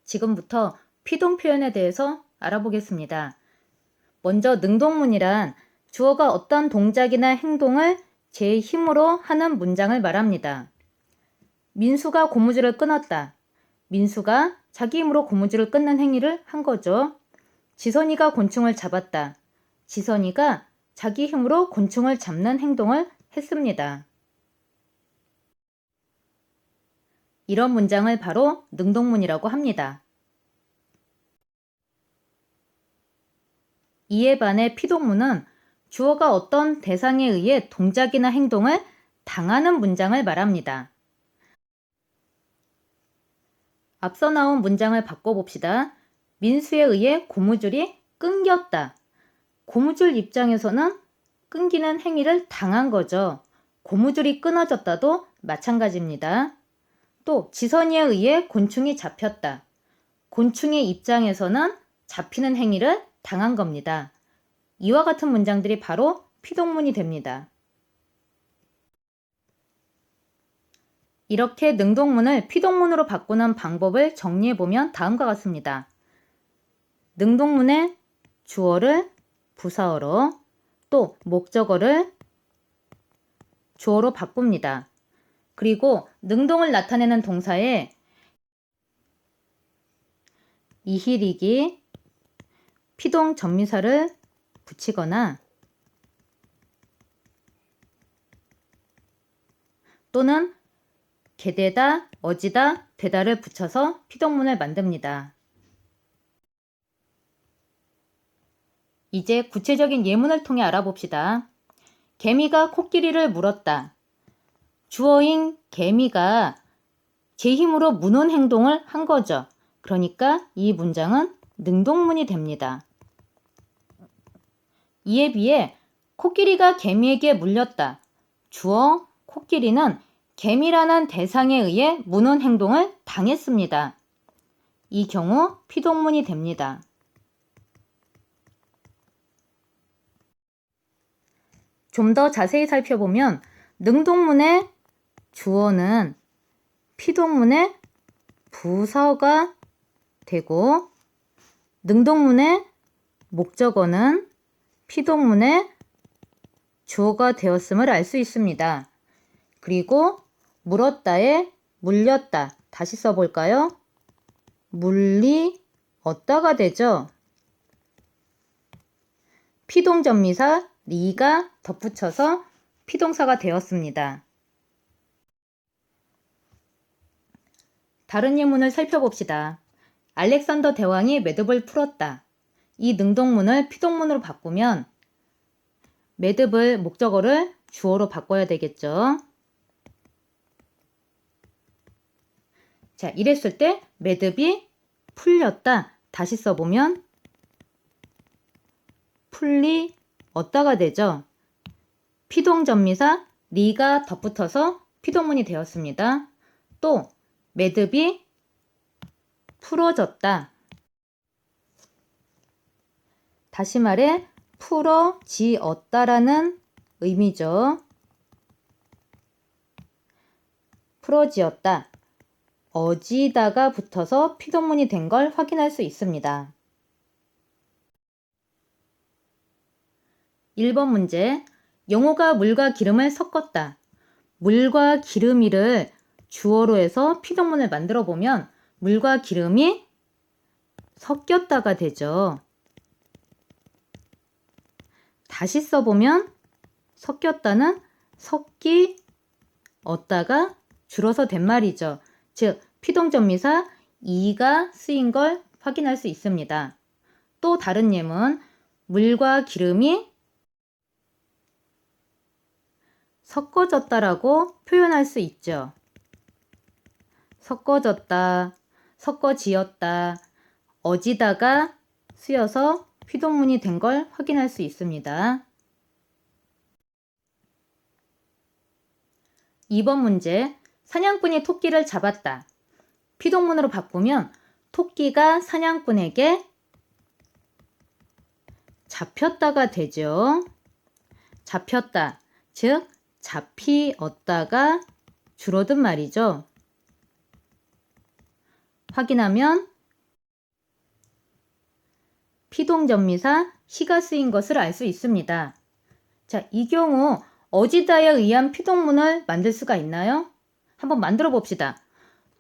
지금부터 피동 표현에 대해서 알아보겠습니다. 먼저 능동문이란 주어가 어떤 동작이나 행동을 제 힘으로 하는 문장을 말합니다. 민수가 고무줄을 끊었다. 민수가 자기 힘으로 고무줄을 끊는 행위를 한 거죠. 지선이가 곤충을 잡았다. 지선이가 자기 힘으로 곤충을 잡는 행동을 했습니다. 이런 문장을 바로 능동문이라고 합니다. 이에 반해 피동문은 주어가 어떤 대상에 의해 동작이나 행동을 당하는 문장을 말합니다. 앞서 나온 문장을 바꿔봅시다. 민수에 의해 고무줄이 끊겼다. 고무줄 입장에서는 끊기는 행위를 당한 거죠. 고무줄이 끊어졌다도 마찬가지입니다. 또 지선이에 의해 곤충이 잡혔다. 곤충의 입장에서는 잡히는 행위를 당한 겁니다. 이와 같은 문장들이 바로 피동문이 됩니다. 이렇게 능동문을 피동문으로 바꾸는 방법을 정리해보면 다음과 같습니다. 능동문의 주어를 부사어로 또 목적어를 주어로 바꿉니다. 그리고 능동을 나타내는 동사에 이히리기, 피동 전미사를 붙이거나 또는 게되다, 어지다, 되다를 붙여서 피동문을 만듭니다. 이제 구체적인 예문을 통해 알아봅시다. 개미가 코끼리를 물었다. 주어인 개미가 제 힘으로 무는 행동을 한 거죠. 그러니까 이 문장은 능동문이 됩니다. 이에 비해 코끼리가 개미에게 물렸다. 주어 코끼리는 개미라는 대상에 의해 무는 행동을 당했습니다. 이 경우 피동문이 됩니다. 좀 더 자세히 살펴보면 능동문의 주어는 피동문의 부사가 되고 능동문의 목적어는 피동문의 주어가 되었음을 알 수 있습니다. 그리고 물었다에 물렸다. 다시 써볼까요? 물리었다가 되죠. 피동전미사 리가 덧붙여서 피동사가 되었습니다. 다른 예문을 살펴봅시다. 알렉산더 대왕이 매듭을 풀었다. 이 능동문을 피동문으로 바꾸면 매듭을 목적어를 주어로 바꿔야 되겠죠. 자, 이랬을 때 매듭이 풀렸다. 다시 써보면 풀리었다가 되죠. 피동전미사 리가 덧붙어서 피동문이 되었습니다. 또 매듭이 풀어졌다. 다시 말해 풀어지었다라는 의미죠. 풀어지었다. 어지다가 붙어서 피동문이 된 걸 확인할 수 있습니다. 1번 문제. 영호가 물과 기름을 섞었다. 물과 기름이를 주어로 해서 피동문을 만들어 보면 물과 기름이 섞였다가 되죠. 다시 써보면 섞였다는 섞이었다가 줄어서 된 말이죠. 즉 피동전미사 이가 쓰인 걸 확인할 수 있습니다. 또 다른 예문 물과 기름이 섞어졌다라고 표현할 수 있죠. 섞어졌다, 섞어지었다, 어지다가 쓰여서 피동문이 된 걸 확인할 수 있습니다. 2번 문제. 사냥꾼이 토끼를 잡았다. 피동문으로 바꾸면 토끼가 사냥꾼에게 잡혔다가 되죠. 잡혔다. 즉 잡히었다가 줄어든 말이죠. 확인하면 피동전미사 시가 쓰인 것을 알 수 있습니다. 자, 이 경우 어지다에 의한 피동문을 만들 수가 있나요? 한번 만들어 봅시다.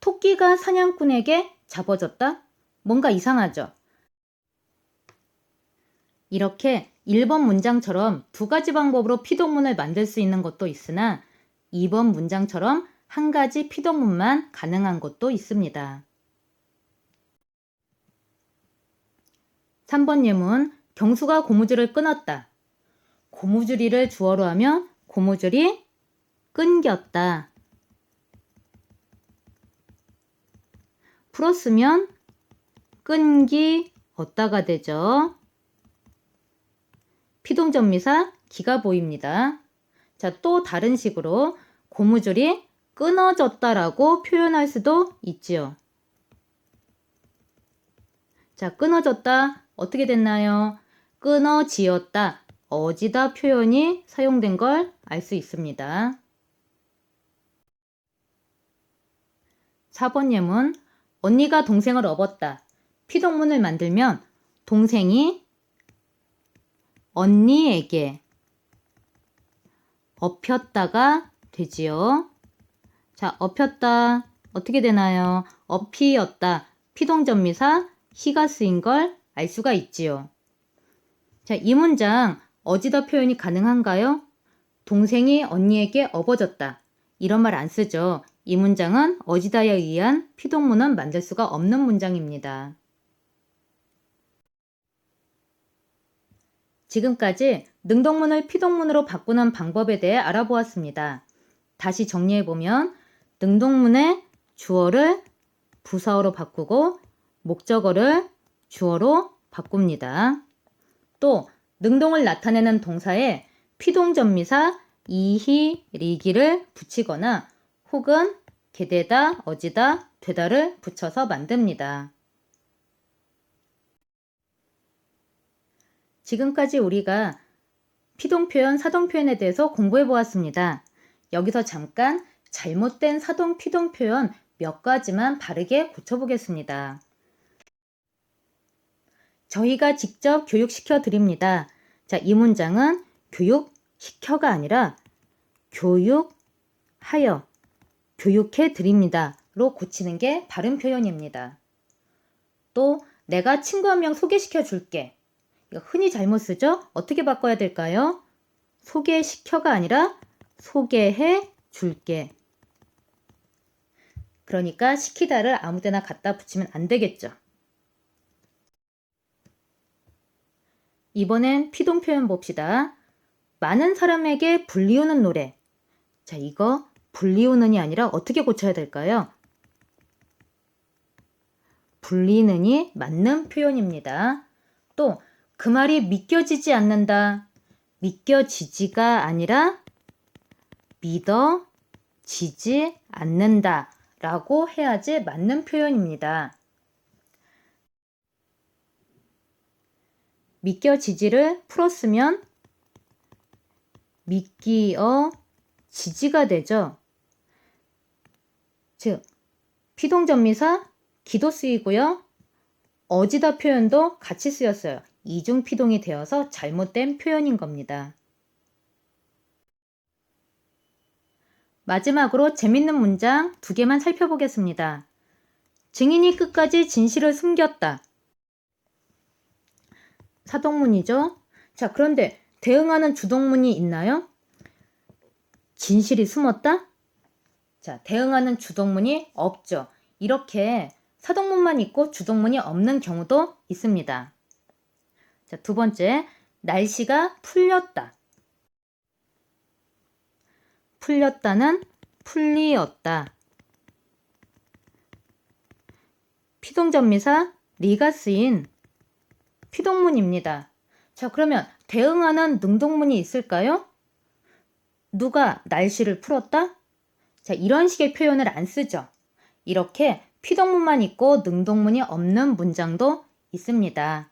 토끼가 사냥꾼에게 잡아줬다? 뭔가 이상하죠? 이렇게 1번 문장처럼 두 가지 방법으로 피동문을 만들 수 있는 것도 있으나 2번 문장처럼 한 가지 피동문만 가능한 것도 있습니다. 3번 예문, 경수가 고무줄을 끊었다. 고무줄이를 주어로 하면 고무줄이 끊겼다. 풀었으면 끈기 얻다가 되죠. 피동전미사 기가 보입니다. 자, 또 다른 식으로 고무줄이 끊어졌다라고 표현할 수도 있지요. 자, 끊어졌다 어떻게 됐나요? 끊어지었다, 어지다 표현이 사용된 걸 알 수 있습니다. 4번 예문, 언니가 동생을 업었다. 피동문을 만들면 동생이 언니에게 업혔다가 되지요. 자, 업혔다 어떻게 되나요? 업히었다, 피동전미사 시가 쓰인 걸 알 수가 있지요. 자, 이 문장 어지다 표현이 가능한가요? 동생이 언니에게 업어졌다. 이런 말 안 쓰죠. 이 문장은 어지다에 의한 피동문은 만들 수가 없는 문장입니다. 지금까지 능동문을 피동문으로 바꾸는 방법에 대해 알아보았습니다. 다시 정리해보면 능동문의 주어를 부사어로 바꾸고 목적어를 주어로 바꿉니다. 또 능동을 나타내는 동사에 피동전미사 이히, 리기를 붙이거나 혹은 게되다, 어지다, 되다를 붙여서 만듭니다. 지금까지 우리가 피동표현, 사동표현에 대해서 공부해 보았습니다. 여기서 잠깐 잘못된 사동, 피동표현 몇 가지만 바르게 고쳐보겠습니다. 저희가 직접 교육시켜 드립니다. 자, 이 문장은 교육시켜가 아니라 교육하여, 교육해 드립니다로 고치는 게 바른 표현입니다. 또 내가 친구 한 명 소개시켜 줄게. 이거 흔히 잘못 쓰죠? 어떻게 바꿔야 될까요? 소개시켜가 아니라 소개해 줄게. 그러니까 시키다를 아무 데나 갖다 붙이면 안 되겠죠. 이번엔 피동표현 봅시다. 많은 사람에게 불리우는 노래. 자, 이거 불리우는이 아니라 어떻게 고쳐야 될까요? 불리는이 맞는 표현입니다. 또 그 말이 믿겨지지 않는다. 믿겨지지가 아니라 믿어지지 않는다 라고 해야지 맞는 표현입니다. 믿겨지지를 풀었으면 믿기어지지가 되죠. 즉, 피동전미사 기도 쓰이고요. 어지다 표현도 같이 쓰였어요. 이중 피동이 되어서 잘못된 표현인 겁니다. 마지막으로 재밌는 문장 2개만 살펴보겠습니다. 증인이 끝까지 진실을 숨겼다. 사동문이죠. 자, 그런데 대응하는 주동문이 있나요? 진실이 숨었다? 자, 대응하는 주동문이 없죠. 이렇게 사동문만 있고 주동문이 없는 경우도 있습니다. 자, 2번째, 날씨가 풀렸다. 풀렸다는 풀리었다. 피동전미사 리가 쓰인 피동문입니다. 자, 그러면 대응하는 능동문이 있을까요? 누가 날씨를 풀었다? 자, 이런 식의 표현을 안 쓰죠. 이렇게 피동문만 있고 능동문이 없는 문장도 있습니다.